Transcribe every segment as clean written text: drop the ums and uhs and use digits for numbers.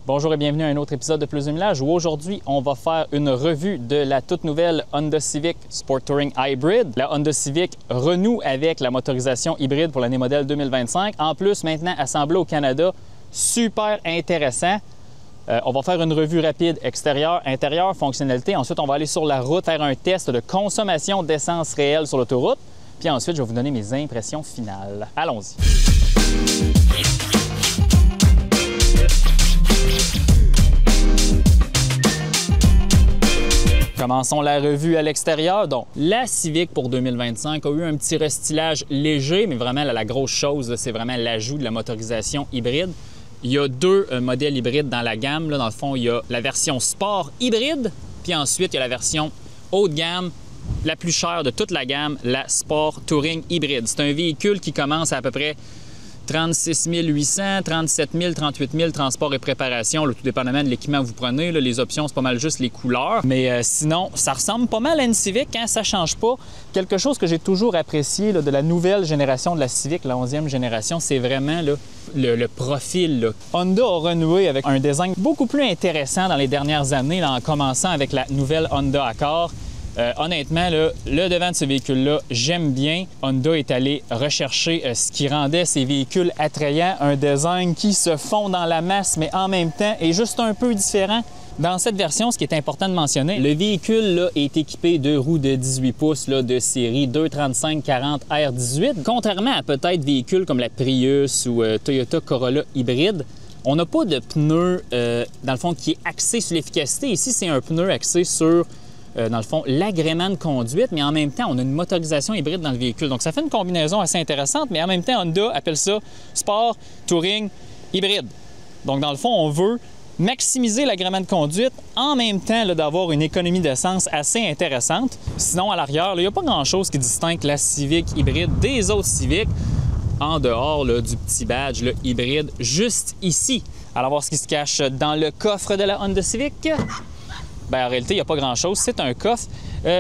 Bonjour et bienvenue à un autre épisode de Plus de Millage où aujourd'hui on va faire une revue de la toute nouvelle Honda Civic Sport Touring Hybrid. La Honda Civic renoue avec la motorisation hybride pour l'année modèle 2025. En plus, maintenant assemblée au Canada, super intéressant. On va faire une revue rapide extérieur, intérieur, fonctionnalité. Ensuite, on va aller sur la route, faire un test de consommation d'essence réelle sur l'autoroute. Puis ensuite, je vais vous donner mes impressions finales. Allons-y! Commençons la revue à l'extérieur. Donc, la Civic pour 2025 a eu un petit restylage léger, mais vraiment la grosse chose, c'est vraiment l'ajout de la motorisation hybride. Il y a deux modèles hybrides dans la gamme. Là, dans le fond, il y a la version Sport hybride, puis ensuite, il y a la version haut de gamme, la plus chère de toute la gamme, la Sport Touring hybride. C'est un véhicule qui commence à peu près 36 800, 37 000, 38 000, transport et préparation, là, tout dépendamment de l'équipement que vous prenez. Là, les options, c'est pas mal juste les couleurs. Mais sinon, ça ressemble pas mal à une Civic, hein, ça change pas. Quelque chose que j'ai toujours apprécié là, de la nouvelle génération de la Civic, la 11e génération, c'est vraiment là, le profil. Là. Honda a renoué avec un design beaucoup plus intéressant dans les dernières années, là, en commençant avec la nouvelle Honda Accord. Honnêtement, là, le devant de ce véhicule-là, j'aime bien. Honda est allé rechercher ce qui rendait ces véhicules attrayants, un design qui se fond dans la masse, mais en même temps est juste un peu différent. Dans cette version, ce qui est important de mentionner, le véhicule là, est équipé de roues de 18 pouces là, de série 235/40 R18. Contrairement à peut-être véhicules comme la Prius ou Toyota Corolla hybride, on n'a pas de pneu, dans le fond, qui est axé sur l'efficacité. Ici, c'est un pneu axé sur dans le fond, l'agrément de conduite, mais en même temps, on a une motorisation hybride dans le véhicule. Donc, ça fait une combinaison assez intéressante, mais en même temps, Honda appelle ça Sport Touring hybride. Donc, dans le fond, on veut maximiser l'agrément de conduite en même temps d'avoir une économie d'essence assez intéressante. Sinon, à l'arrière, il n'y a pas grand-chose qui distingue la Civic hybride des autres Civics en dehors là, du petit badge là, hybride juste ici. Alors, voir ce qui se cache dans le coffre de la Honda Civic. Bien, en réalité, il n'y a pas grand-chose. C'est un coffre.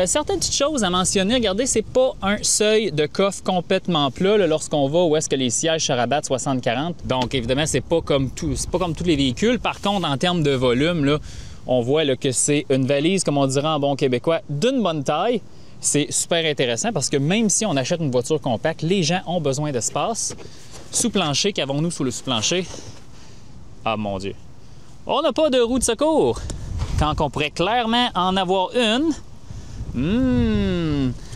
Certaines petites choses à mentionner. Regardez, c'est pas un seuil de coffre complètement plat lorsqu'on va où est-ce que les sièges se rabattent 60-40. Donc, évidemment, c'est pas comme tous les véhicules. Par contre, en termes de volume, là, on voit là, que c'est une valise, comme on dirait en bon québécois, d'une bonne taille. C'est super intéressant parce que même si on achète une voiture compacte, les gens ont besoin d'espace. Sous-plancher, qu'avons-nous sous le sous-plancher? Ah, mon Dieu! On n'a pas de roue de secours! Quand on pourrait clairement en avoir une.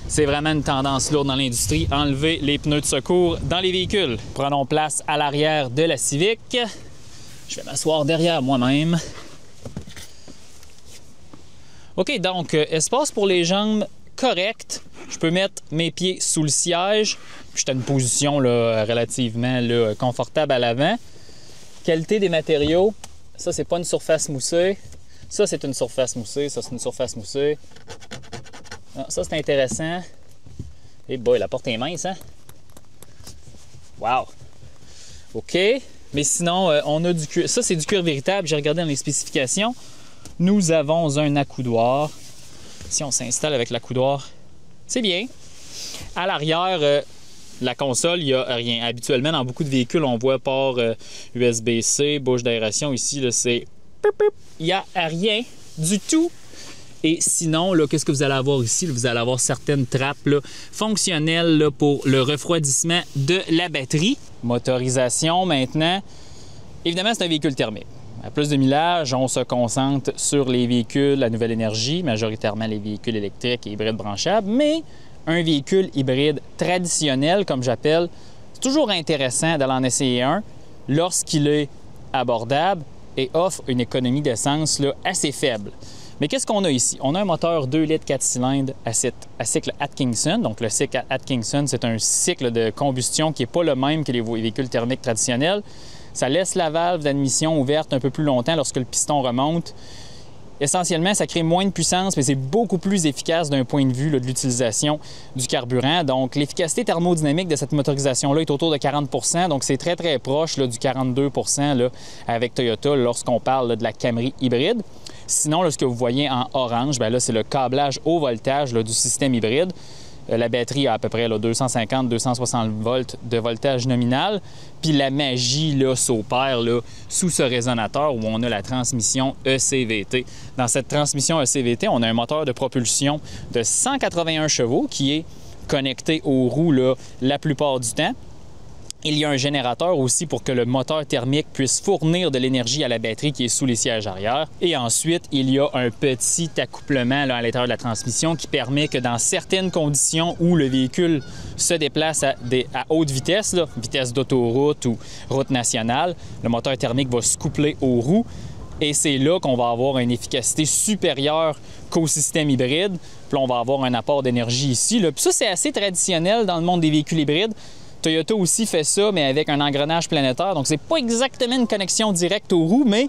C'est vraiment une tendance lourde dans l'industrie, enlever les pneus de secours dans les véhicules. Prenons place à l'arrière de la Civic. Je vais m'asseoir derrière moi-même. OK, donc, espace pour les jambes correct. Je peux mettre mes pieds sous le siège. Je suis à une position là, relativement là, confortable à l'avant. Qualité des matériaux. Ça, c'est pas une surface moussée. Ça, c'est une surface moussée. Ça, c'est une surface moussée. Ah, ça, c'est intéressant. Et boy, la porte est mince, hein? Wow! OK. Mais sinon, on a du cuir. Ça, c'est du cuir véritable. J'ai regardé dans les spécifications. Nous avons un accoudoir. Si on s'installe avec l'accoudoir, c'est bien. À l'arrière, la console, il n'y a rien. Habituellement, dans beaucoup de véhicules, on voit port USB-C, bouche d'aération. Ici, là, c'est... Il n'y a rien du tout. Et sinon, qu'est-ce que vous allez avoir ici? Vous allez avoir certaines trappes là, fonctionnelles là, pour le refroidissement de la batterie. Motorisation maintenant. Évidemment, c'est un véhicule thermique. À plus de millage, on se concentre sur les véhicules à nouvelle énergie, majoritairement les véhicules électriques et hybrides branchables, mais un véhicule hybride traditionnel, comme j'appelle, c'est toujours intéressant d'aller en essayer un lorsqu'il est abordable et offre une économie d'essence assez faible. Mais qu'est-ce qu'on a ici? On a un moteur 2 litres 4 cylindres à cycle Atkinson. Donc, le cycle Atkinson, c'est un cycle de combustion qui n'est pas le même que les véhicules thermiques traditionnels. Ça laisse la valve d'admission ouverte un peu plus longtemps lorsque le piston remonte. Essentiellement, ça crée moins de puissance, mais c'est beaucoup plus efficace d'un point de vue de l'utilisation du carburant. Donc, l'efficacité thermodynamique de cette motorisation-là est autour de 40 %. Donc, c'est très, très proche du 42 % avec Toyota lorsqu'on parle de la Camry hybride. Sinon, ce que vous voyez en orange, bien là, c'est le câblage haut voltage du système hybride. La batterie a à peu près 250-260 volts de voltage nominal. Puis la magie là, s'opère là, sous ce résonateur où on a la transmission ECVT. Dans cette transmission ECVT, on a un moteur de propulsion de 181 chevaux qui est connecté aux roues là, la plupart du temps. Il y a un générateur aussi pour que le moteur thermique puisse fournir de l'énergie à la batterie qui est sous les sièges arrière. Et ensuite, il y a un petit accouplement là, à l'intérieur de la transmission qui permet que dans certaines conditions où le véhicule se déplace à haute vitesse, là, vitesse d'autoroute ou route nationale, le moteur thermique va se coupler aux roues. Et c'est là qu'on va avoir une efficacité supérieure qu'au système hybride. Puis là, on va avoir un apport d'énergie ici. Là. Puis ça, c'est assez traditionnel dans le monde des véhicules hybrides. Toyota aussi fait ça, mais avec un engrenage planétaire. Donc, c'est pas exactement une connexion directe aux roues, mais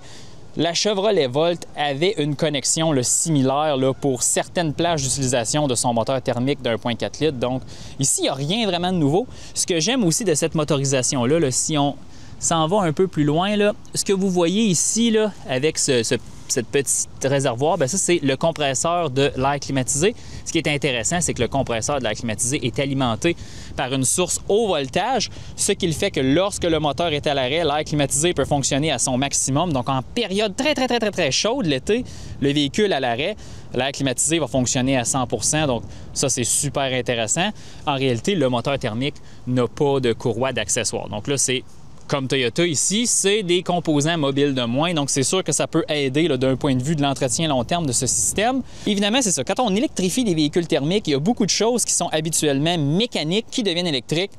la Chevrolet Volt avait une connexion là, similaire là, pour certaines plages d'utilisation de son moteur thermique de 1,4 litres. Donc, ici, il n'y a rien vraiment de nouveau. Ce que j'aime aussi de cette motorisation-là, là, si on s'en va un peu plus loin, là, ce que vous voyez ici, là, avec cette petite réservoir, bien, ça, c'est le compresseur de l'air climatisé. Ce qui est intéressant, c'est que le compresseur de l'air climatisé est alimenté par une source haut voltage, ce qui fait que lorsque le moteur est à l'arrêt, l'air climatisé peut fonctionner à son maximum. Donc, en période très chaude l'été, le véhicule à l'arrêt, l'air climatisé va fonctionner à 100%. Donc, ça, c'est super intéressant. En réalité, le moteur thermique n'a pas de courroie d'accessoires. Donc là, c'est comme Toyota ici, c'est des composants mobiles de moins, donc c'est sûr que ça peut aider d'un point de vue de l'entretien long terme de ce système. Évidemment, c'est ça. Quand on électrifie des véhicules thermiques, il y a beaucoup de choses qui sont habituellement mécaniques qui deviennent électriques.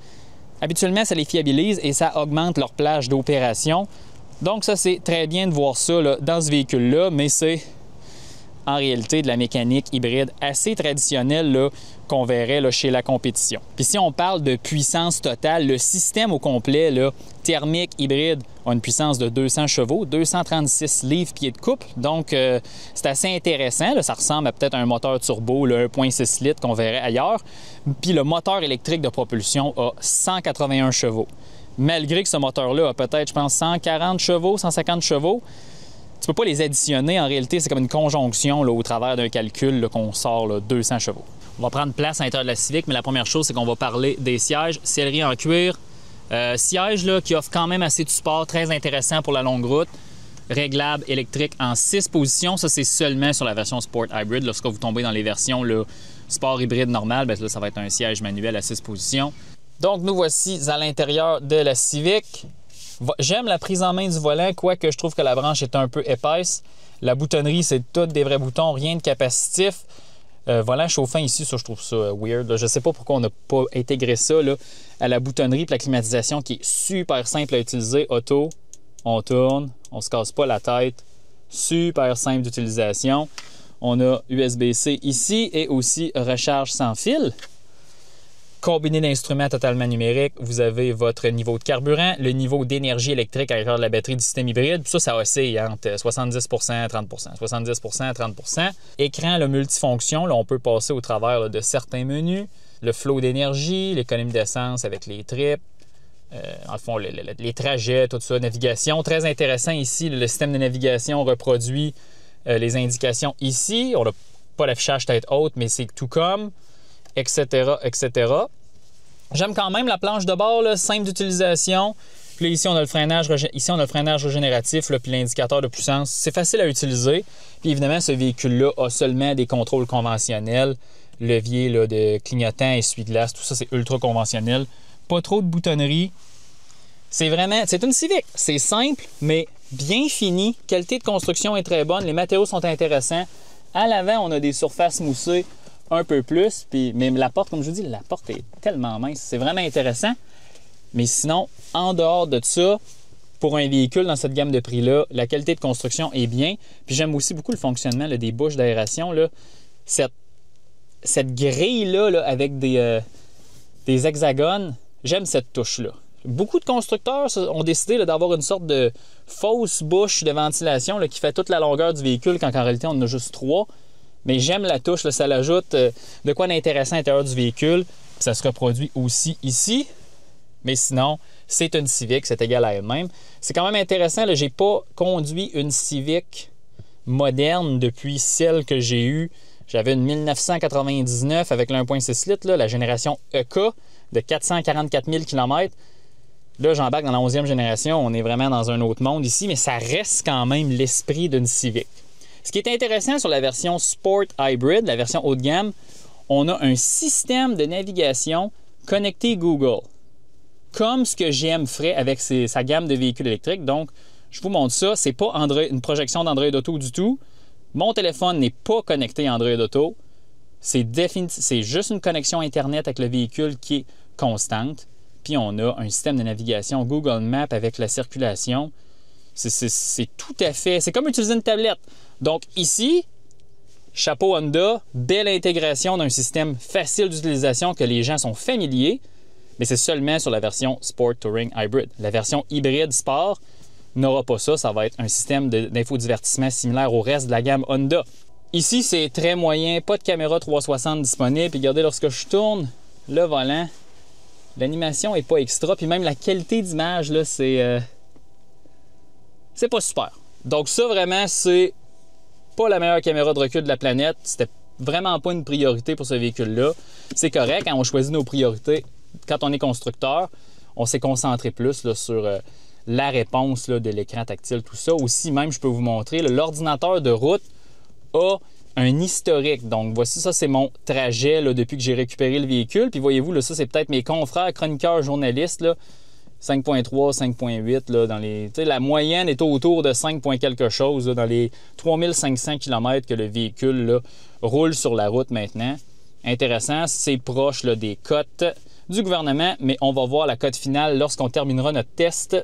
Habituellement, ça les fiabilise et ça augmente leur plage d'opération. Donc ça, c'est très bien de voir ça là, dans ce véhicule-là, mais c'est en réalité de la mécanique hybride assez traditionnelle là, qu'on verrait là, chez la compétition. Puis si on parle de puissance totale, le système au complet, là, thermique, hybride, a une puissance de 200 chevaux, 236 livres-pieds de couple. Donc, c'est assez intéressant. Là. Ça ressemble à peut-être un moteur turbo, 1,6 litres qu'on verrait ailleurs. Puis le moteur électrique de propulsion a 181 chevaux. Malgré que ce moteur-là a peut-être, je pense, 140 chevaux, 150 chevaux, tu ne peux pas les additionner. En réalité, c'est comme une conjonction là, au travers d'un calcul qu'on sort là, 200 chevaux. On va prendre place à l'intérieur de la Civic, mais la première chose, c'est qu'on va parler des sièges. Sellerie en cuir. Siège là, qui offre quand même assez de support, très intéressant pour la longue route. Réglable électrique en 6 positions. Ça, c'est seulement sur la version Sport Hybrid. Lorsque vous tombez dans les versions là, Sport Hybride normal, bien, là, ça va être un siège manuel à 6 positions. Donc, nous voici à l'intérieur de la Civic. J'aime la prise en main du volant, quoique je trouve que la branche est un peu épaisse. La boutonnerie, c'est tout des vrais boutons, rien de capacitif. Volant chauffant ici, ça, je trouve ça weird. Là. Je ne sais pas pourquoi on n'a pas intégré ça là, à la boutonnerie et la climatisation qui est super simple à utiliser. Auto, on tourne, on ne se casse pas la tête. Super simple d'utilisation. On a USB-C ici et aussi recharge sans fil. Combiné d'instruments totalement numériques, vous avez votre niveau de carburant, le niveau d'énergie électrique à l'intérieur de la batterie du système hybride. Puis ça oscille entre 70% et 30%. 70% et 30%. Écran multifonction, là, on peut passer au travers là, de certains menus. Le flot d'énergie, l'économie d'essence avec les trips, en fond, les trajets, tout ça, navigation. Très intéressant ici, le système de navigation reproduit les indications ici. On n'a pas l'affichage tête haute, mais c'est tout comme, etc., etc. J'aime quand même la planche de bord, là, simple d'utilisation. Puis là, ici, on a le freinage régénératif, là, puis l'indicateur de puissance. C'est facile à utiliser. Puis évidemment, ce véhicule-là a seulement des contrôles conventionnels. Levier là, de clignotant, essuie-glace, tout ça, c'est ultra conventionnel. Pas trop de boutonnerie. C'est une Civic. C'est simple, mais bien fini. Qualité de construction est très bonne. Les matériaux sont intéressants. À l'avant, on a des surfaces moussées un peu plus. Puis, mais la porte, comme je vous dis, la porte est tellement mince. C'est vraiment intéressant. Mais sinon, en dehors de ça, pour un véhicule dans cette gamme de prix-là, la qualité de construction est bien. Puis j'aime aussi beaucoup le fonctionnement là, des bouches d'aération. Cette grille-là là, avec des hexagones, j'aime cette touche-là. Beaucoup de constructeurs ont décidé d'avoir une sorte de fausse bouche de ventilation là, qui fait toute la longueur du véhicule quand en réalité on en a juste 3. Mais j'aime la touche, là, ça l'ajoute de quoi d'intéressant à l'intérieur du véhicule. Puis ça se reproduit aussi ici. Mais sinon, c'est une Civic, c'est égal à elle-même. C'est quand même intéressant, je n'ai pas conduit une Civic moderne depuis celle que j'ai eue J'avais une 1999 avec le 1.6 litres, là, la génération EK de 444 000 km. Là, j'embarque dans la 11e génération. On est vraiment dans un autre monde ici, mais ça reste quand même l'esprit d'une Civic. Ce qui est intéressant sur la version Sport Hybrid, la version haut de gamme, on a un système de navigation connecté Google, comme ce que GM ferait avec sa gamme de véhicules électriques. Donc, je vous montre ça. Ce n'est pas une projection d'Android Auto du tout. Mon téléphone n'est pas connecté à Android Auto. C'est juste une connexion Internet avec le véhicule qui est constante. Puis on a un système de navigation Google Maps avec la circulation. C'est tout à fait... C'est comme utiliser une tablette. Donc ici, chapeau Honda, belle intégration d'un système facile d'utilisation que les gens sont familiers, mais c'est seulement sur la version Sport Touring Hybrid. La version hybride Sport n'aura pas ça. Ça va être un système d'infodivertissement similaire au reste de la gamme Honda. Ici, c'est très moyen, pas de caméra 360 disponible. Puis regardez, lorsque je tourne le volant, l'animation n'est pas extra. Puis même la qualité d'image, là, c'est pas super. Donc ça, vraiment, c'est pas la meilleure caméra de recul de la planète. C'était vraiment pas une priorité pour ce véhicule-là. C'est correct, quand on choisit nos priorités, quand on est constructeur, on s'est concentré plus là, sur la réponse là, de l'écran tactile, tout ça. Aussi, même, je peux vous montrer, l'ordinateur de route a un historique. Donc, voici, ça, c'est mon trajet là, depuis que j'ai récupéré le véhicule. Puis, voyez-vous, là, ça, c'est peut-être mes confrères chroniqueurs journalistes, 5.3, 5.8, là, dans les... La moyenne est autour de 5 quelque chose, là, dans les 3500 km que le véhicule là, roule sur la route maintenant. Intéressant, c'est proche là, des cotes du gouvernement, mais on va voir la cote finale lorsqu'on terminera notre test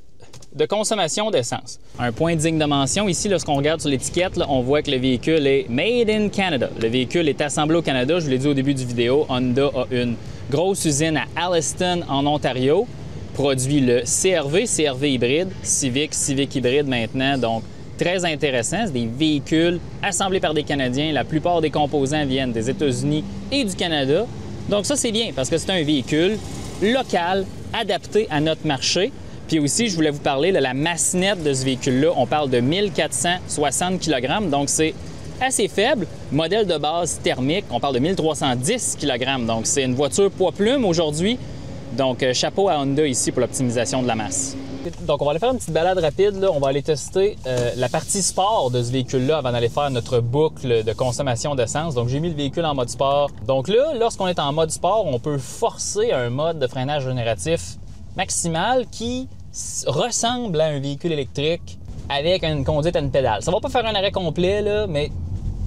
de consommation d'essence. Un point digne de mention, ici, lorsqu'on regarde sur l'étiquette, on voit que le véhicule est Made in Canada. Le véhicule est assemblé au Canada, je vous l'ai dit au début du vidéo. Honda a une grosse usine à Alliston, en Ontario, produit le CRV hybride, Civic hybride maintenant, donc très intéressant. C'est des véhicules assemblés par des Canadiens. La plupart des composants viennent des États-Unis et du Canada. Donc ça, c'est bien parce que c'est un véhicule local, adapté à notre marché. Puis aussi, je voulais vous parler de la masse nette de ce véhicule-là. On parle de 1460 kg, donc c'est assez faible. Modèle de base thermique, on parle de 1310 kg. Donc c'est une voiture poids-plume aujourd'hui. Donc chapeau à Honda ici pour l'optimisation de la masse. Donc on va aller faire une petite balade rapide. Là. On va aller tester la partie sport de ce véhicule-là avant d'aller faire notre boucle de consommation d'essence. Donc j'ai mis le véhicule en mode sport. Donc là, lorsqu'on est en mode sport, on peut forcer un mode de freinage génératif maximal qui ressemble à un véhicule électrique avec une conduite à une pédale. Ça va pas faire un arrêt complet, là, mais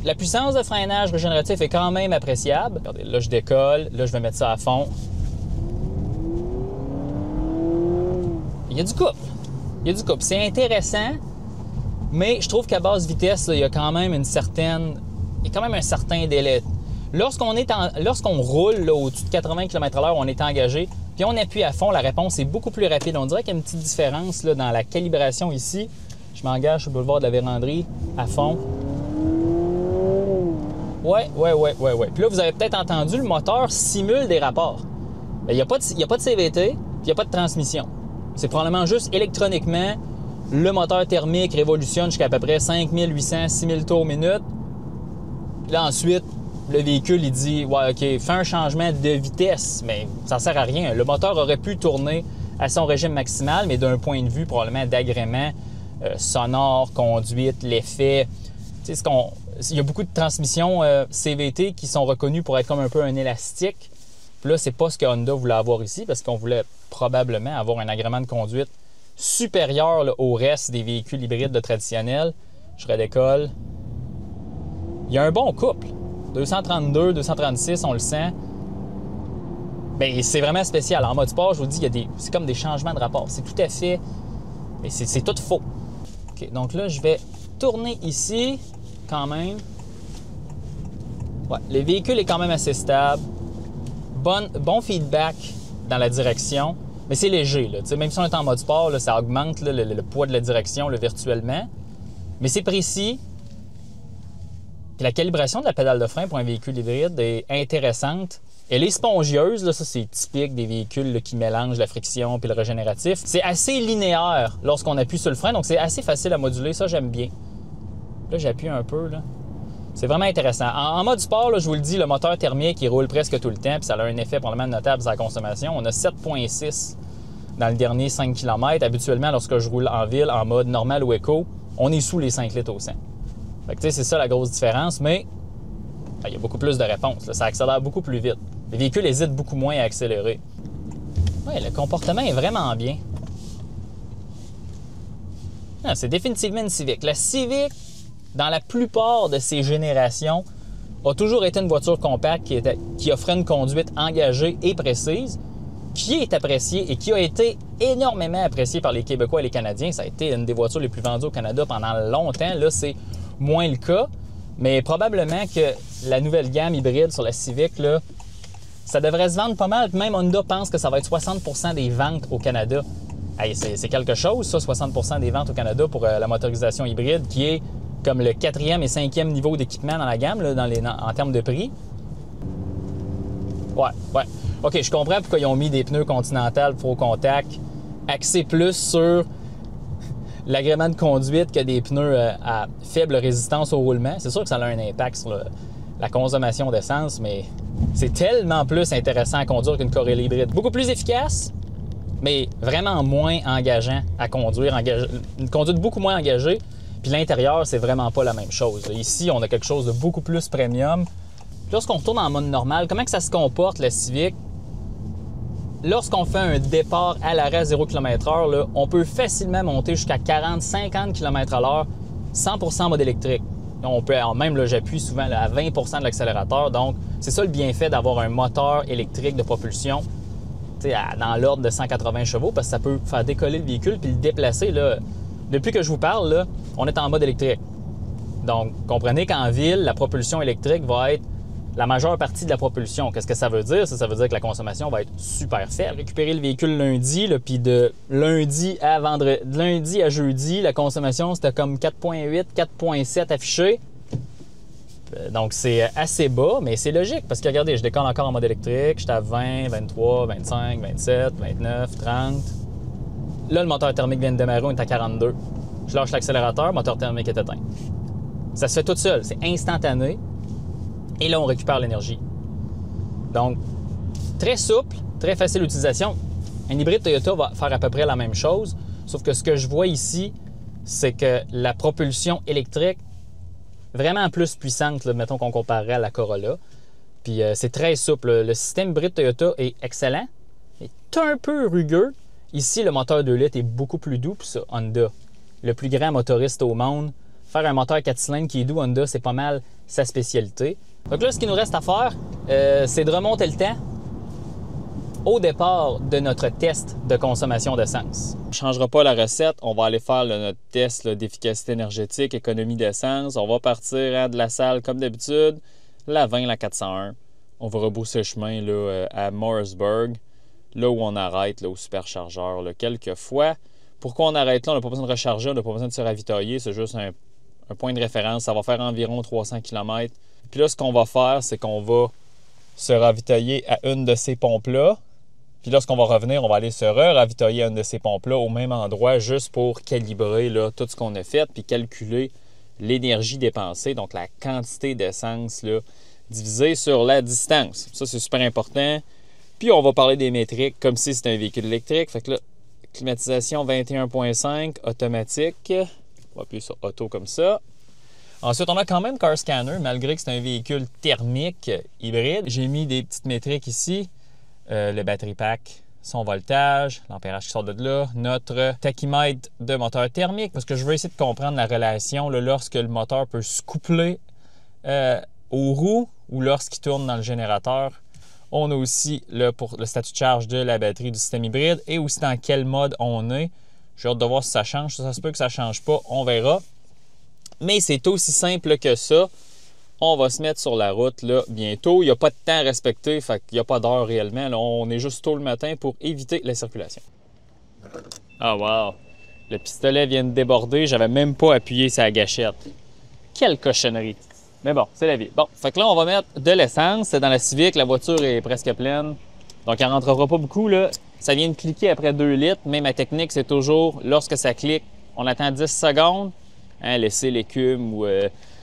la puissance de freinage régénératif est quand même appréciable. Regardez, là, je décolle. Là, je vais mettre ça à fond. Il y a du couple. Il y a du couple. C'est intéressant, mais je trouve qu'à basse vitesse, là, il y a quand même un certain délai. Lorsqu'on roule là, au-dessus de 80 km/h, on est engagé, puis on appuie à fond, la réponse est beaucoup plus rapide. On dirait qu'il y a une petite différence là, dans la calibration ici. Je m'engage sur le boulevard de la Vérandrie à fond. Ouais. Puis là, vous avez peut-être entendu, le moteur simule des rapports. Il n'y a pas de CVT, puis il n'y a pas de transmission. C'est probablement juste électroniquement, le moteur thermique révolutionne jusqu'à peu près 5800, 6000 tours minute. Puis là, ensuite, le véhicule, il dit « Ouais, OK, fais un changement de vitesse. » Mais ça ne sert à rien. Le moteur aurait pu tourner à son régime maximal, mais d'un point de vue probablement d'agrément sonore, conduite, l'effet. Tu sais, il y a beaucoup de transmissions CVT qui sont reconnues pour être comme un peu un élastique. Puis là, c'est pas ce que Honda voulait avoir ici, parce qu'on voulait probablement avoir un agrément de conduite supérieur là, au reste des véhicules hybrides de traditionnels. Je redécolle. Il y a un bon couple. 232, 236, on le sent. Bien, c'est vraiment spécial. En mode sport, je vous dis, c'est comme des changements de rapport. C'est tout à fait... Mais c'est tout faux. OK, donc là, je vais tourner ici, quand même. Ouais, le véhicule est quand même assez stable. Bon feedback dans la direction, mais c'est léger. Là. Même si on est en mode sport, là, ça augmente là, le poids de la direction là, virtuellement. Mais c'est précis. Puis la calibration de la pédale de frein pour un véhicule hybride est intéressante. Elle est spongieuse. Là, ça, c'est typique des véhicules là, qui mélangent la friction puis le régénératif. C'est assez linéaire lorsqu'on appuie sur le frein, donc c'est assez facile à moduler. Ça, j'aime bien. Là, j'appuie un peu. Là. C'est vraiment intéressant. En mode sport, là, je vous le dis, le moteur thermique, il roule presque tout le temps, puis ça a un effet probablement notable sur la consommation. On a 7,6 dans le dernier 5 km. Habituellement, lorsque je roule en ville, en mode normal ou éco, on est sous les 5 litres au 100. Fait que, tu sais, c'est ça la grosse différence, mais il y a beaucoup plus de réponses. Là. Ça accélère beaucoup plus vite. Les véhicules hésitent beaucoup moins à accélérer. Oui, le comportement est vraiment bien. C'est définitivement une Civic. La Civic, dans la plupart de ses générations, a toujours été une voiture compacte qui offrait une conduite engagée et précise, qui est appréciée et qui a été énormément appréciée par les Québécois et les Canadiens. Ça a été une des voitures les plus vendues au Canada pendant longtemps. Là, c'est moins le cas. Mais probablement que la nouvelle gamme hybride sur la Civic, là, ça devrait se vendre pas mal. Même Honda pense que ça va être 60% des ventes au Canada. Hey, c'est quelque chose, ça, 60% des ventes au Canada pour la motorisation hybride, qui est comme le 4e et 5e niveau d'équipement dans la gamme, là, en termes de prix. Ouais. OK, je comprends pourquoi ils ont mis des pneus Continental Pro Contact, axés plus sur l'agrément de conduite que des pneus à faible résistance au roulement. C'est sûr que ça a un impact sur la consommation d'essence, mais c'est tellement plus intéressant à conduire qu'une Corolla hybride. Beaucoup plus efficace, mais vraiment moins engageant à conduire. Une conduite beaucoup moins engagée. Puis l'intérieur, c'est vraiment pas la même chose. Ici, on a quelque chose de beaucoup plus premium. Lorsqu'on retourne en mode normal, comment que ça se comporte, la Civic? Lorsqu'on fait un départ à l'arrêt à 0 km/h, là, on peut facilement monter jusqu'à 40-50 km/h, 100% mode électrique. On peut, même là, j'appuie souvent là, à 20% de l'accélérateur. Donc, c'est ça le bienfait d'avoir un moteur électrique de propulsion dans l'ordre de 180 chevaux, parce que ça peut faire décoller le véhicule puis le déplacer. Là. Depuis que je vous parle, là, on est en mode électrique. Donc, comprenez qu'en ville, la propulsion électrique va être la majeure partie de la propulsion. Qu'est-ce que ça veut dire? Ça veut dire que la consommation va être super faible. Récupérer le véhicule lundi, là, puis de lundi à jeudi, la consommation, c'était comme 4,8, 4,7 affiché. Donc, c'est assez bas, mais c'est logique parce que, regardez, je décolle encore en mode électrique. J'étais à 20, 23, 25, 27, 29, 30. Là, le moteur thermique vient de démarrer, on est à 42. Je lâche l'accélérateur, le moteur thermique est éteint. Ça se fait tout seul, c'est instantané. Et là, on récupère l'énergie. Donc, très souple, très facile d'utilisation. Un hybride Toyota va faire à peu près la même chose, sauf que ce que je vois ici, c'est que la propulsion électrique, vraiment plus puissante, là, mettons qu'on comparerait à la Corolla. Puis c'est très souple. Le système hybride Toyota est excellent, est un peu rugueux. Ici, le moteur 2 litres est beaucoup plus doux. Puis ça, Honda, le plus grand motoriste au monde, faire un moteur 4 cylindres qui est doux, Honda, c'est pas mal sa spécialité. Donc là, ce qui nous reste à faire, c'est de remonter le temps au départ de notre test de consommation d'essence. On ne changera pas la recette. On va aller faire notre test d'efficacité énergétique, économie d'essence. On va partir de la salle comme d'habitude, la 20, la 401. On va rebrousser le chemin là, à Morrisburg, là où on arrête là, au superchargeur là, quelques fois. Pourquoi on arrête là? On n'a pas besoin de recharger, on n'a pas besoin de se ravitailler. C'est juste un point de référence. Ça va faire environ 300 km. Puis là, ce qu'on va faire, c'est qu'on va se ravitailler à une de ces pompes-là. Puis lorsqu'on va revenir, on va aller se ravitailler à une de ces pompes-là au même endroit, juste pour calibrer là, tout ce qu'on a fait, puis calculer l'énergie dépensée, donc la quantité d'essence là, divisée sur la distance. Ça, c'est super important. Puis on va parler des métriques comme si c'était un véhicule électrique. Fait que là, climatisation 21.5, automatique. On va appuyer sur auto comme ça. Ensuite, on a quand même Car Scanner, malgré que c'est un véhicule thermique hybride. J'ai mis des petites métriques ici. Le battery pack, son voltage, l'ampérage qui sort de là, notre tachymètre de moteur thermique, parce que je veux essayer de comprendre la relation là, lorsque le moteur peut se coupler aux roues ou lorsqu'il tourne dans le générateur. On a aussi pour le statut de charge de la batterie du système hybride et aussi dans quel mode on est. J'ai hâte de voir si ça change. Ça se peut que ça ne change pas, on verra. Mais c'est aussi simple que ça. On va se mettre sur la route là, bientôt. Il n'y a pas de temps à respecter, fait qu'il n'y a pas d'heure réellement. Là, on est juste tôt le matin pour éviter la circulation. Ah wow! Le pistolet vient de déborder. J'avais même pas appuyé sur la gâchette. Quelle cochonnerie! Mais bon, c'est la vie. Bon, fait que là, on va mettre de l'essence. C'est dans la Civic, la voiture est presque pleine. Donc, elle ne rentrera pas beaucoup. Là. Ça vient de cliquer après 2 litres. Mais ma technique, c'est toujours, lorsque ça clique, on attend 10 secondes. Hein, laisser l'écume ou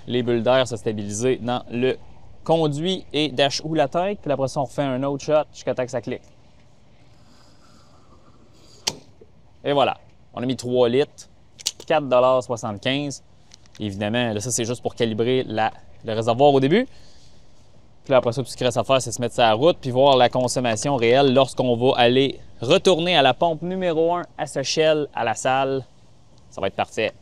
les bulles d'air se stabiliser dans le conduit et dash ou la tête. Puis après ça, on refait un autre shot jusqu'à temps que ça clique. Et voilà. On a mis 3 litres, 4,75 $. Évidemment, là, ça, c'est juste pour calibrer le réservoir au début. Puis là, après ça, tout ce qu'il reste à faire, c'est se mettre sur la route puis voir la consommation réelle lorsqu'on va aller retourner à la pompe numéro 1 à Seychelles, à la salle. Ça va être parfait.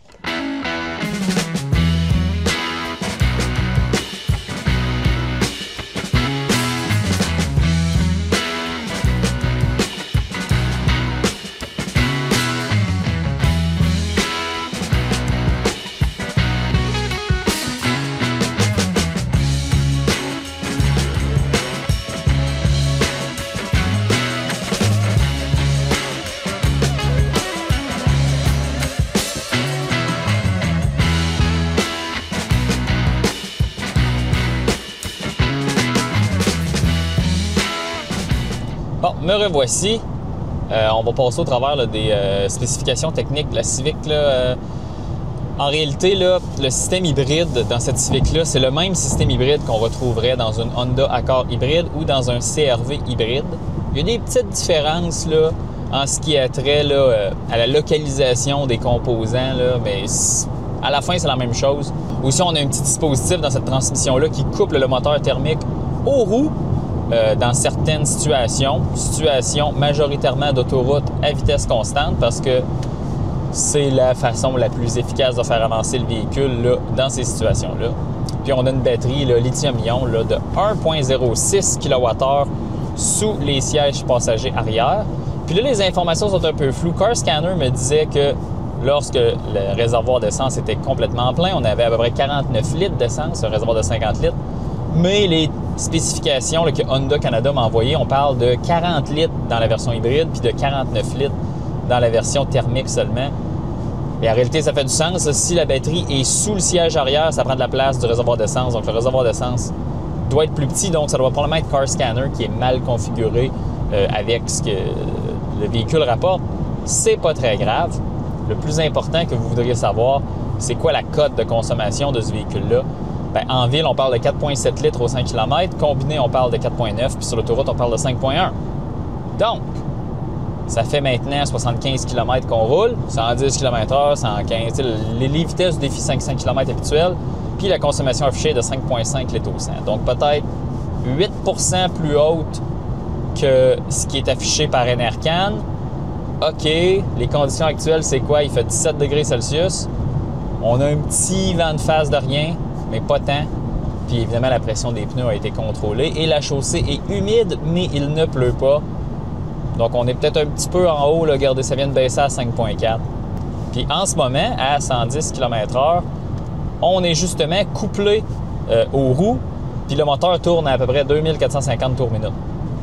Bon, me revoici. On va passer au travers là, des spécifications techniques de la Civic. En réalité, là, le système hybride dans cette Civic-là, c'est le même système hybride qu'on retrouverait dans une Honda Accord hybride ou dans un CR-V hybride. Il y a des petites différences là, en ce qui a trait là, à la localisation des composants, là, mais à la fin, c'est la même chose. Aussi, on a un petit dispositif dans cette transmission-là qui couple le moteur thermique aux roues. Dans certaines situations majoritairement d'autoroute à vitesse constante parce que c'est la façon la plus efficace de faire avancer le véhicule là, dans ces situations-là. Puis on a une batterie lithium-ion de 1,06 kWh sous les sièges passagers arrière. Puis là, les informations sont un peu floues. Car Scanner me disait que lorsque le réservoir d'essence était complètement plein, on avait à peu près 49 litres d'essence, un réservoir de 50 litres. Mais les spécifications là, que Honda Canada m'a envoyées, on parle de 40 litres dans la version hybride puis de 49 litres dans la version thermique seulement. Et en réalité, ça fait du sens. Si la batterie est sous le siège arrière, ça prend de la place du réservoir d'essence. Donc, le réservoir d'essence doit être plus petit. Donc, ça doit probablement être Car Scanner qui est mal configuré avec ce que le véhicule rapporte. C'est pas très grave. Le plus important que vous voudriez savoir, c'est quoi la cote de consommation de ce véhicule-là. Bien, en ville, on parle de 4,7 litres au 5 km. Combiné, on parle de 4,9. Puis sur l'autoroute, on parle de 5,1. Donc, ça fait maintenant 75 km qu'on roule, 110 km/h, 115, les vitesses du défi 500 km habituel, puis la consommation affichée est de 5,5 litres au 100. Donc peut-être 8 % plus haute que ce qui est affiché par Enercan. OK, les conditions actuelles, c'est quoi? Il fait 17 degrés Celsius. On a un petit vent de face de rien, mais pas tant. Puis évidemment, la pression des pneus a été contrôlée. Et la chaussée est humide, mais il ne pleut pas. Donc, on est peut-être un petit peu en haut. Là, regardez, ça vient de baisser à 5,4. Puis en ce moment, à 110 km/h, on est justement couplé aux roues. Puis le moteur tourne à peu près 2450 tours minute.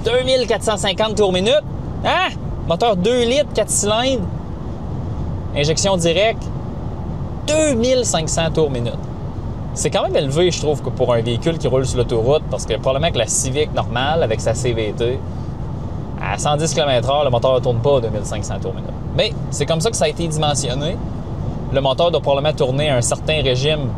2450 tours minute? Hein? Moteur 2 litres, 4 cylindres, injection directe, 2500 tours minute. C'est quand même élevé, je trouve, pour un véhicule qui roule sur l'autoroute, parce que probablement que la Civic normale, avec sa CVT, à 110 km/h, le moteur ne tourne pas à 2500 tours minute. Mais c'est comme ça que ça a été dimensionné. Le moteur doit probablement tourner à un certain régime.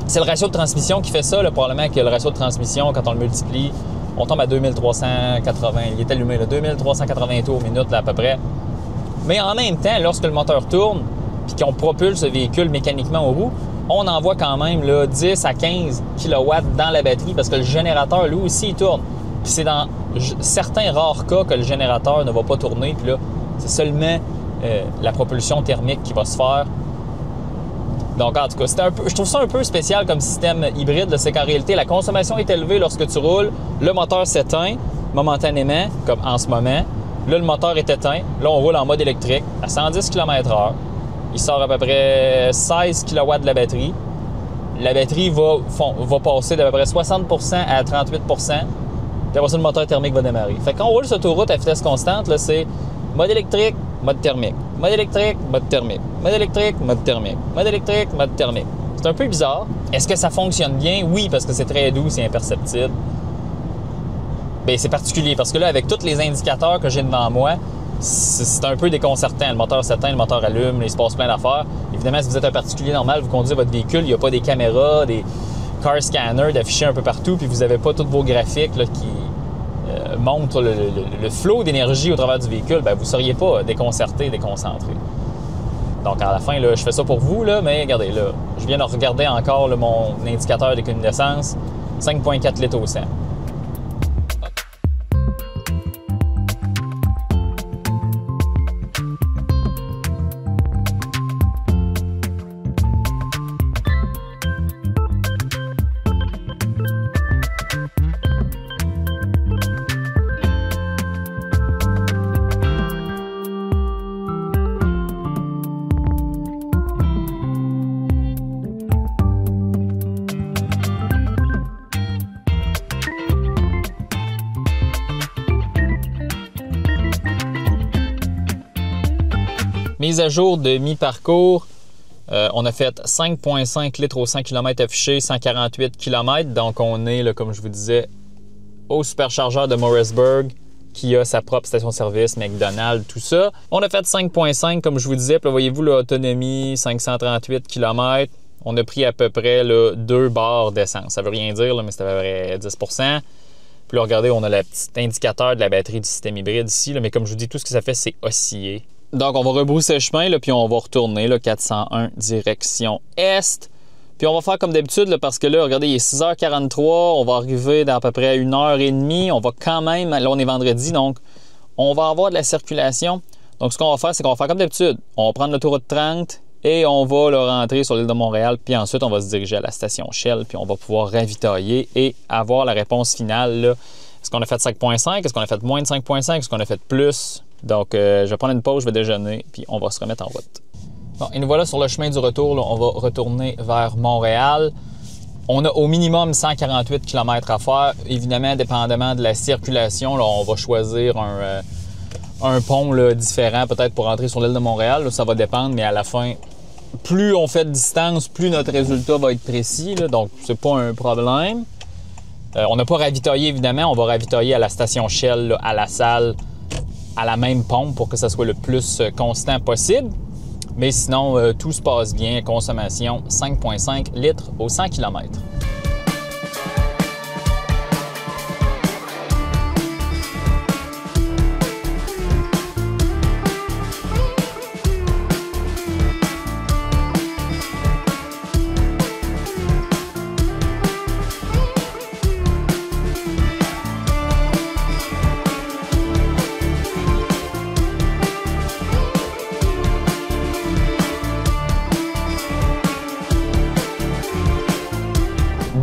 C'est le ratio de transmission qui fait ça, là, probablement que le ratio de transmission, quand on le multiplie, on tombe à 2380, il est allumé, là, 2380 tours minute là, à peu près. Mais en même temps, lorsque le moteur tourne, puis qu'on propulse le véhicule mécaniquement aux roues, on envoie quand même là, 10 à 15 kW dans la batterie parce que le générateur, lui aussi, il tourne. Puis c'est dans certains rares cas que le générateur ne va pas tourner. Puis là, c'est seulement la propulsion thermique qui va se faire. Donc, en tout cas, je trouve ça un peu spécial comme système hybride. C'est qu'en réalité, la consommation est élevée lorsque tu roules. Le moteur s'éteint momentanément, comme en ce moment. Là, le moteur est éteint. Là, on roule en mode électrique à 110 km/h. Il sort à peu près 16 kW de la batterie. La batterie va passer d'à peu près 60 % à 38 %. Puis après ça, le moteur thermique va démarrer. Fait que quand on roule sur l'autoroute à vitesse constante, là, c'est mode électrique, mode thermique. Mode électrique, mode thermique. Mode électrique, mode thermique. Mode électrique, mode thermique. C'est un peu bizarre. Est-ce que ça fonctionne bien? Oui, parce que c'est très doux, c'est imperceptible. Bien, c'est particulier parce que là, avec tous les indicateurs que j'ai devant moi, c'est un peu déconcertant. Le moteur s'éteint, le moteur allume, il se passe plein d'affaires. Évidemment, si vous êtes un particulier normal, vous conduisez votre véhicule, il n'y a pas des caméras, des car scanners d'afficher un peu partout, puis vous n'avez pas tous vos graphiques là, qui montrent le flot d'énergie au travers du véhicule, bien, vous ne seriez pas déconcerté, déconcentré. Donc, à la fin, là, je fais ça pour vous, là, mais regardez, là, je viens de regarder encore là, mon indicateur d'économie d'essence, 5,4 litres au 100. Mise à jour de mi-parcours, on a fait 5,5 litres au 100 km affiché, 148 km. Donc, on est, là, comme je vous disais, au superchargeur de Morrisburg qui a sa propre station-service, McDonald's, tout ça. On a fait 5,5 comme je vous disais. Puis là, voyez-vous, l'autonomie, 538 km. On a pris à peu près là, 2 barres d'essence. Ça veut rien dire, là, mais c'est à peu près 10 %. Puis là, regardez, on a le petit indicateur de la batterie du système hybride ici. Là, mais comme je vous dis, tout ce que ça fait, c'est osciller. Donc, on va rebrousser le chemin, là, puis on va retourner, là, 401 direction est. Puis on va faire comme d'habitude, là, parce que là, regardez, il est 6h43, on va arriver dans à peu près 1h30. On va quand même, là, on est vendredi, donc on va avoir de la circulation. Donc, ce qu'on va faire, c'est qu'on va faire comme d'habitude. On va prendre l'autoroute 30 et on va là, rentrer sur l'île de Montréal. Puis ensuite, on va se diriger à la station Shell, puis on va pouvoir ravitailler et avoir la réponse finale, là. Est-ce qu'on a fait 5,5? Est-ce qu'on a fait moins de 5,5? Est-ce qu'on a fait plus? Donc, je vais prendre une pause, je vais déjeuner, puis on va se remettre en route. Bon, et nous voilà sur le chemin du retour. Là, on va retourner vers Montréal. On a au minimum 148 km à faire. Évidemment, dépendamment de la circulation, là, on va choisir un pont là, différent, peut-être pour entrer sur l'île de Montréal. Là, ça va dépendre, mais à la fin, plus on fait de distance, plus notre résultat va être précis. Là, donc, c'est pas un problème. On n'a pas ravitaillé, évidemment. On va ravitailler à la station Shell, là, à la salle, à la même pompe pour que ça soit le plus constant possible. Mais sinon, tout se passe bien. Consommation 5,5 litres au 100 km.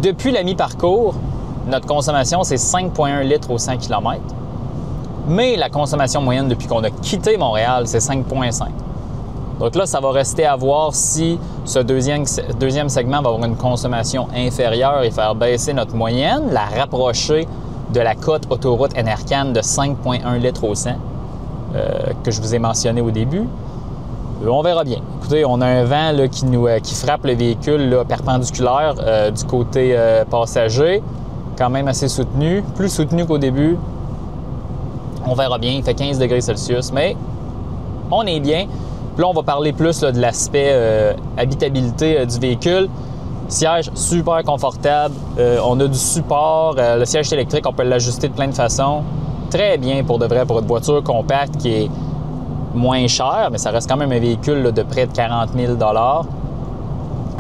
Depuis la mi-parcours, notre consommation, c'est 5,1 litres au 100 km. Mais la consommation moyenne depuis qu'on a quitté Montréal, c'est 5,5. Donc là, ça va rester à voir si ce deuxième segment va avoir une consommation inférieure et faire baisser notre moyenne, la rapprocher de la cote autoroute NRCan de 5,1 litres au 100 que je vous ai mentionné au début. On verra bien. Écoutez, on a un vent là, qui frappe le véhicule là, perpendiculaire du côté passager, quand même assez soutenu, plus soutenu qu'au début. On verra bien, il fait 15 degrés Celsius, mais on est bien. Puis là, on va parler plus là, de l'aspect habitabilité du véhicule. Siège super confortable, on a du support, le siège électrique, on peut l'ajuster de plein de façons. Très bien pour de vrai, pour une voiture compacte qui est moins cher, mais ça reste quand même un véhicule là, de près de 40 000 $.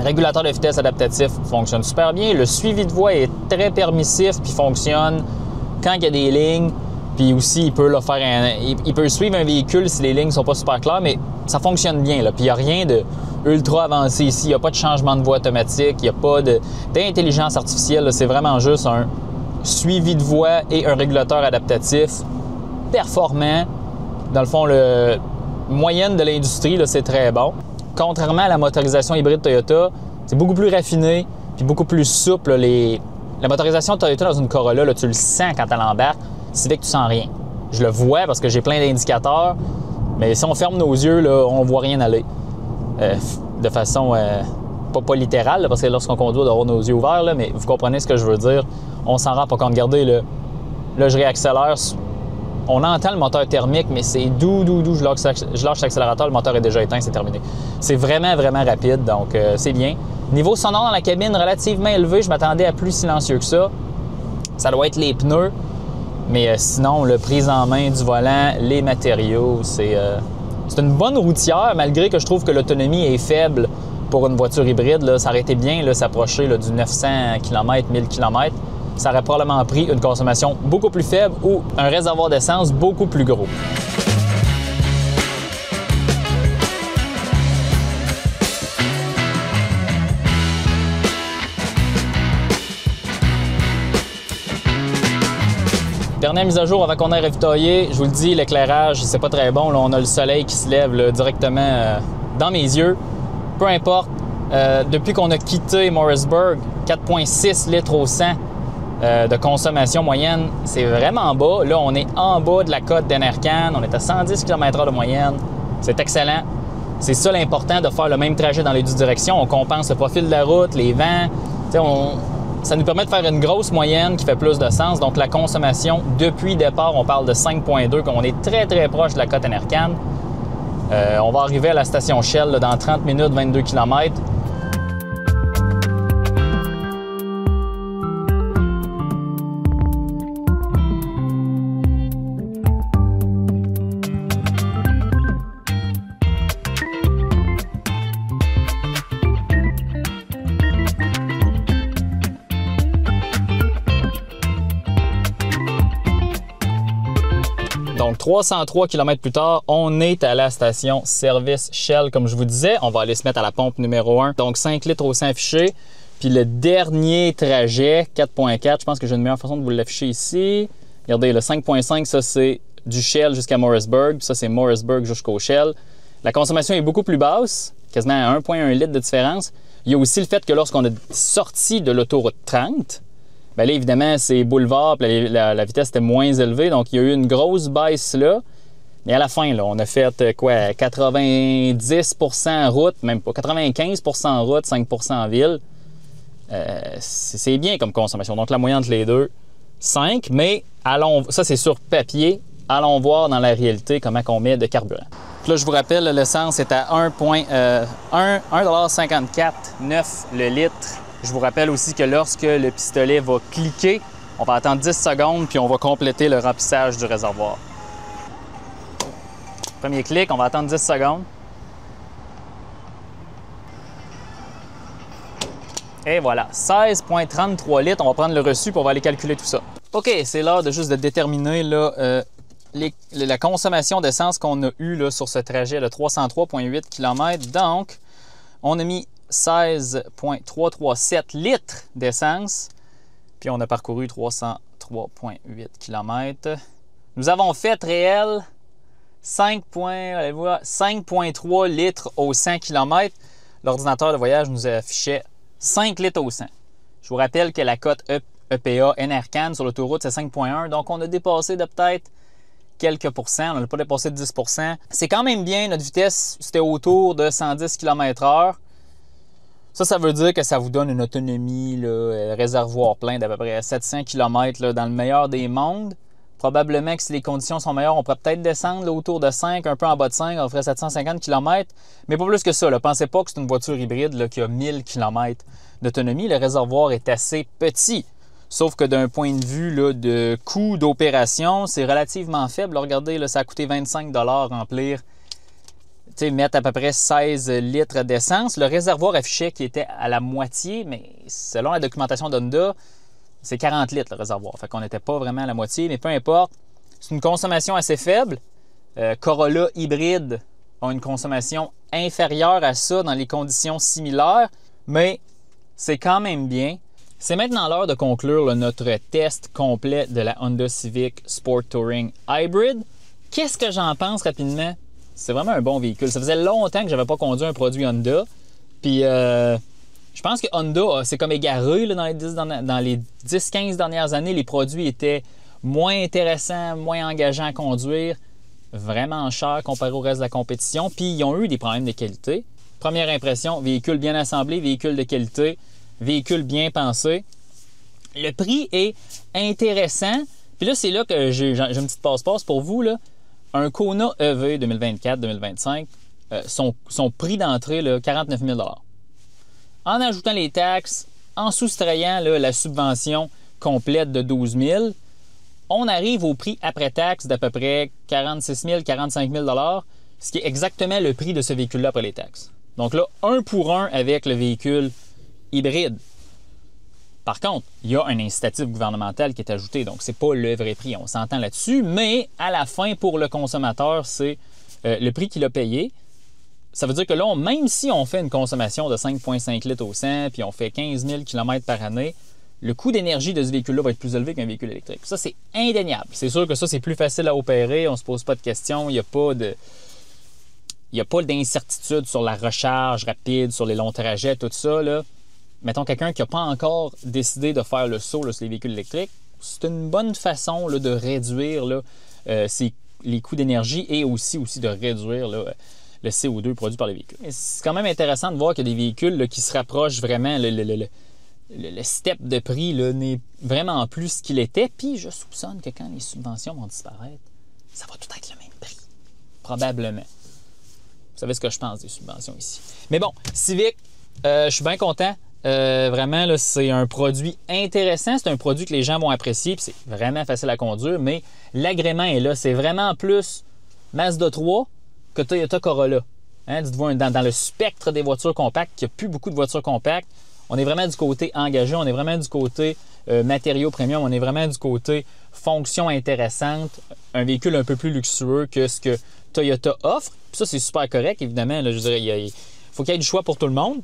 Régulateur de vitesse adaptatif fonctionne super bien. Le suivi de voie est très permissif puis fonctionne quand il y a des lignes. Puis aussi, il peut suivre un véhicule si les lignes ne sont pas super claires, mais ça fonctionne bien. Là. Puis il n'y a rien d'ultra avancé ici. Il n'y a pas de changement de voie automatique. Il n'y a pas d'intelligence artificielle. C'est vraiment juste un suivi de voie et un régulateur adaptatif performant. Dans le fond, le moyenne de l'industrie, c'est très bon. Contrairement à la motorisation hybride Toyota, c'est beaucoup plus raffiné puis beaucoup plus souple. La motorisation Toyota dans une Corolla, là, tu le sens quand elle embarque. Civic, tu sens rien. Je le vois parce que j'ai plein d'indicateurs, mais si on ferme nos yeux, là, on ne voit rien aller. De façon pas littérale, là, parce que lorsqu'on conduit, on doit avoir nos yeux ouverts, là, mais vous comprenez ce que je veux dire. On s'en rend pas compte. Regardez, là, je réaccélère. On entend le moteur thermique, mais c'est doux. Je lâche l'accélérateur, le moteur est déjà éteint, c'est terminé. C'est vraiment, vraiment rapide, donc c'est bien. Niveau sonore dans la cabine, relativement élevé. Je m'attendais à plus silencieux que ça. Ça doit être les pneus. Mais sinon, le prise en main du volant, les matériaux, c'est une bonne routière, malgré que je trouve que l'autonomie est faible pour une voiture hybride. Là, ça aurait été bien s'approcher du 900 km, 1000 km. Ça aurait probablement pris une consommation beaucoup plus faible ou un réservoir d'essence beaucoup plus gros. Dernière mise à jour avant qu'on aille ravitailler, je vous le dis, l'éclairage, c'est pas très bon. Là, on a le soleil qui se lève là, directement dans mes yeux. Peu importe, depuis qu'on a quitté Morrisburg, 4,6 litres au 100 de consommation moyenne, c'est vraiment bas. Là, on est en bas de la cote d'Enercan, on est à 110 km/h de moyenne. C'est excellent. C'est ça l'important de faire le même trajet dans les deux directions. On compense le profil de la route, les vents. Ça nous permet de faire une grosse moyenne qui fait plus de sens. Donc, la consommation, depuis le départ, on parle de 5,2, qu'on est très, très proche de la cote Enercan. On va arriver à la station Shell là, dans 30 minutes, 22 km. Donc, 303 km plus tard, on est à la station service Shell, comme je vous disais. On va aller se mettre à la pompe numéro 1. Donc, 5 litres au 100 affiché. Puis le dernier trajet, 4.4, je pense que j'ai une meilleure façon de vous l'afficher ici. Regardez, le 5.5, ça, c'est du Shell jusqu'à Morrisburg. Puis ça, c'est Morrisburg jusqu'au Shell. La consommation est beaucoup plus basse, quasiment à 1,1 litre de différence. Il y a aussi le fait que lorsqu'on a sorti de l'autoroute 30, bien là, évidemment, c'est boulevard, puis la vitesse était moins élevée, donc il y a eu une grosse baisse là. Mais à la fin, là, on a fait quoi, 90% en route, même pas, 95% en route, 5% en ville. C'est bien comme consommation. Donc la moyenne entre les deux, 5, mais ça c'est sur papier. Allons voir dans la réalité comment on met de carburant. Puis là, je vous rappelle, l'essence est à 1,54,9 le litre. Je vous rappelle aussi que lorsque le pistolet va cliquer, on va attendre 10 secondes puis on va compléter le remplissage du réservoir. Premier clic, on va attendre 10 secondes. Et voilà, 16,33 litres. On va prendre le reçu puis on va aller calculer tout ça. OK, c'est l'heure de juste de déterminer là, la consommation d'essence qu'on a eue là, sur ce trajet de 303,8 km. Donc, on a mis 16,337 litres d'essence, puis on a parcouru 303,8 km. Nous avons fait réel 5,3 litres au 100 km. L'ordinateur de voyage nous affichait 5 litres au 100. Je vous rappelle que la cote EPA Enercan sur l'autoroute, c'est 5,1. Donc, on a dépassé de peut-être quelques pourcents. On n'a pas dépassé de 10 %. C'est quand même bien. Notre vitesse, c'était autour de 110 km/h. Ça veut dire que ça vous donne une autonomie, là, réservoir plein d'à peu près 700 km là, dans le meilleur des mondes. Probablement que si les conditions sont meilleures, on pourrait peut-être descendre là, autour de 5, un peu en bas de 5, on ferait 750 km. Mais pas plus que ça. Là. Pensez pas que c'est une voiture hybride là, qui a 1000 km d'autonomie. Le réservoir est assez petit. Sauf que d'un point de vue là, de coût d'opération, c'est relativement faible. Là, regardez, là, ça a coûté 25 $ remplir. Mettre à peu près 16 litres d'essence. Le réservoir affichait qui était à la moitié, mais selon la documentation d'Honda, c'est 40 litres le réservoir. Fait qu'on n'était pas vraiment à la moitié, mais peu importe. C'est une consommation assez faible. Corolla hybride ont une consommation inférieure à ça dans les conditions similaires, mais c'est quand même bien. C'est maintenant l'heure de conclure là, notre test complet de la Honda Civic Sport Touring Hybrid. Qu'est-ce que j'en pense rapidement? C'est vraiment un bon véhicule. Ça faisait longtemps que je n'avais pas conduit un produit Honda. Puis, je pense que Honda, c'est comme égaré là, dans les 10-15 dernières années. Les produits étaient moins intéressants, moins engageants à conduire, vraiment chers comparé au reste de la compétition. Puis, ils ont eu des problèmes de qualité. Première impression, véhicule bien assemblé, véhicule de qualité, véhicule bien pensé. Le prix est intéressant. Puis là, c'est là que j'ai une petite passe-passe pour vous. Là. Un Kona EV 2024-2025, son prix d'entrée, là, 49 000 $. En ajoutant les taxes, en soustrayant là, la subvention complète de 12 000 $, on arrive au prix après taxe d'à peu près 46 000 45 000 $, ce qui est exactement le prix de ce véhicule-là après les taxes. Donc là, 1 pour 1 avec le véhicule hybride. Par contre, il y a un incitatif gouvernemental qui est ajouté, donc c'est pas le vrai prix, on s'entend là-dessus, mais à la fin, pour le consommateur, c'est le prix qu'il a payé. Ça veut dire que là, même si on fait une consommation de 5,5 litres au 100, puis on fait 15 000 km par année, le coût d'énergie de ce véhicule-là va être plus élevé qu'un véhicule électrique. Ça, c'est indéniable. C'est sûr que ça, c'est plus facile à opérer, on ne se pose pas de questions, il n'y a pas d'incertitude sur la recharge rapide, sur les longs trajets, tout ça, là. Mettons quelqu'un qui n'a pas encore décidé de faire le saut là, sur les véhicules électriques, c'est une bonne façon là, de réduire là, les coûts d'énergie et aussi de réduire là, le CO2 produit par les véhicules. C'est quand même intéressant de voir qu'il y a des véhicules là, qui se rapprochent vraiment, le step de prix là, n'est vraiment plus ce qu'il était. Puis je soupçonne que quand les subventions vont disparaître, ça va tout être le même prix. Probablement. Vous savez ce que je pense des subventions ici. Mais bon, Civic, je suis bien content. Vraiment, là, c'est un produit intéressant. C'est un produit que les gens vont apprécier. Puis c'est vraiment facile à conduire. Mais l'agrément est là. C'est vraiment plus Mazda 3 que Toyota Corolla. Hein, dites-vous, dans le spectre des voitures compactes, il n'y a plus beaucoup de voitures compactes. On est vraiment du côté engagé. On est vraiment du côté matériaux premium. On est vraiment du côté fonction intéressante. Un véhicule un peu plus luxueux que ce que Toyota offre. Puis ça, c'est super correct, évidemment. Là, je dirais, il faut qu'il y ait du choix pour tout le monde.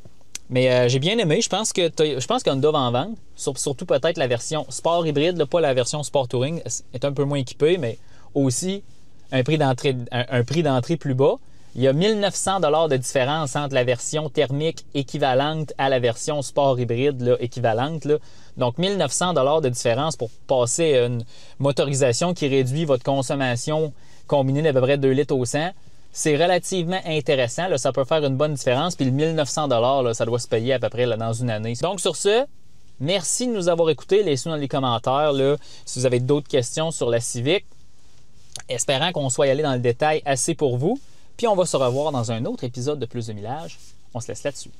Mais j'ai bien aimé. Je pense qu'Honda va en vendre. Surtout peut-être la version sport hybride, là, pas la version sport touring. Est un peu moins équipée, mais aussi un prix d'entrée plus bas. Il y a 1 900 $ de différence entre la version thermique équivalente à la version sport hybride là, équivalente. Là. Donc, 1 900 $ de différence pour passer à une motorisation qui réduit votre consommation combinée d'à peu près 2 litres au 100. C'est relativement intéressant. Là, ça peut faire une bonne différence. Puis le 1 900 $, là, ça doit se payer à peu près là, dans une année. Donc, sur ce, merci de nous avoir écoutés. Laissez-nous dans les commentaires là, si vous avez d'autres questions sur la Civic. Espérant qu'on soit allé dans le détail assez pour vous. Puis on va se revoir dans un autre épisode de Plus de Millage. On se laisse là-dessus.